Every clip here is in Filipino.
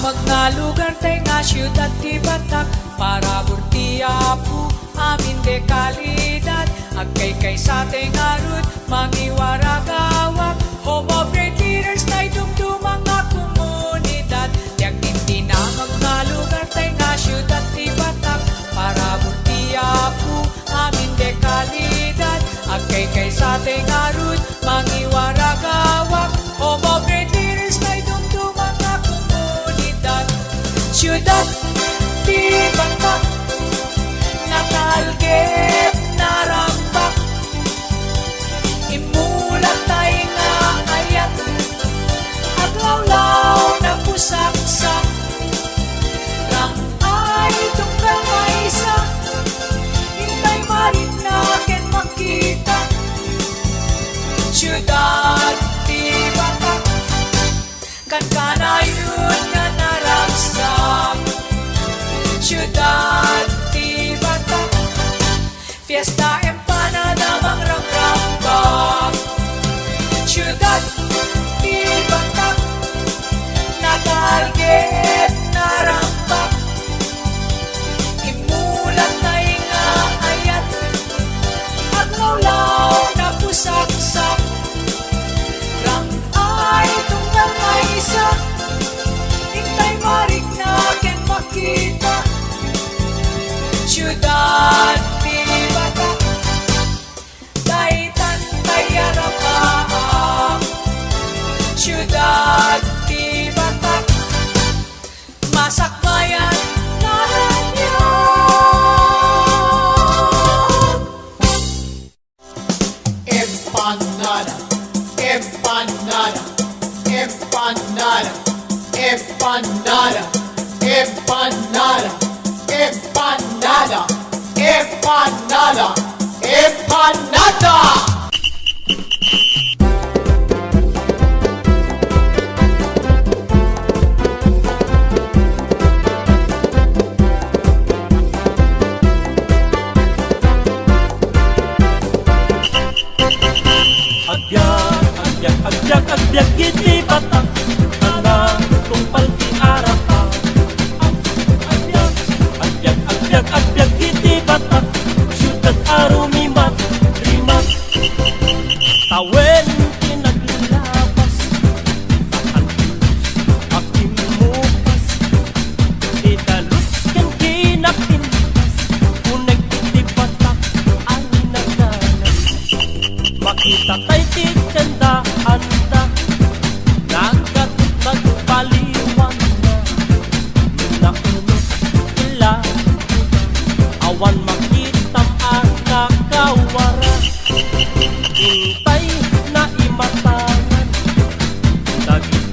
mga lugar tay nga syudad ti Batak para burtiya po amin de kalidad agkay sa tay nga rud mangiwaragawak home of great leaders tay dumdum mga komunidad tiag tinti na mga lugar tay nga syudad ti Batak para burtiya po amin de kalidad agkay sa tay nga rud mangiwaragawak home of great leaders tay dumdum mga komunidad syudad ti Batak natalgip narambak imulat tay nga ayat aglawlaw na pusaksak lang ay tungkal maisa hintay marit na ken makita syudad ti Batak kan kanayun nga naragsak syudad ti Batak fiesta empanada mangrang-rambak syudad ti Batak natalgip narambak imulat tay nga ayat aglawlaw na pusaksak lang ay tunggal maisa hintay marik na ken makita syudad ti Batak daytan tayarapaa syudad ti Batak masakbayan naranya Empanada, empanada, empanada, empanada, empanada, empanada, empanada, empanada. Agbyag iti Batak ana tungpal ti arapa agbyag iti Batak syudad arumimat rimat tawen kinaglabas saan akimupas idalus ken kinapintas uneg iti Batak ang nagdanas makita tay ti tiyanda anda nagat magpaliwan na unos ila awan makitam ang nakawara hintay na imatangan dagit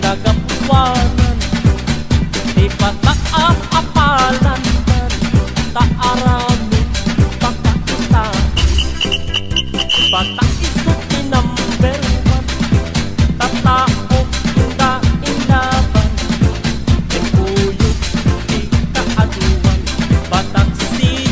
nagapuwanan di Batak apalan taarami pakakita Batak iso ti number one tatao inda-indaban yung kuyog di kaaduan Batak City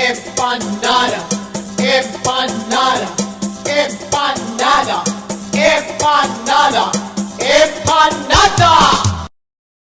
empanada, empanada, empanada, empanada, empanada.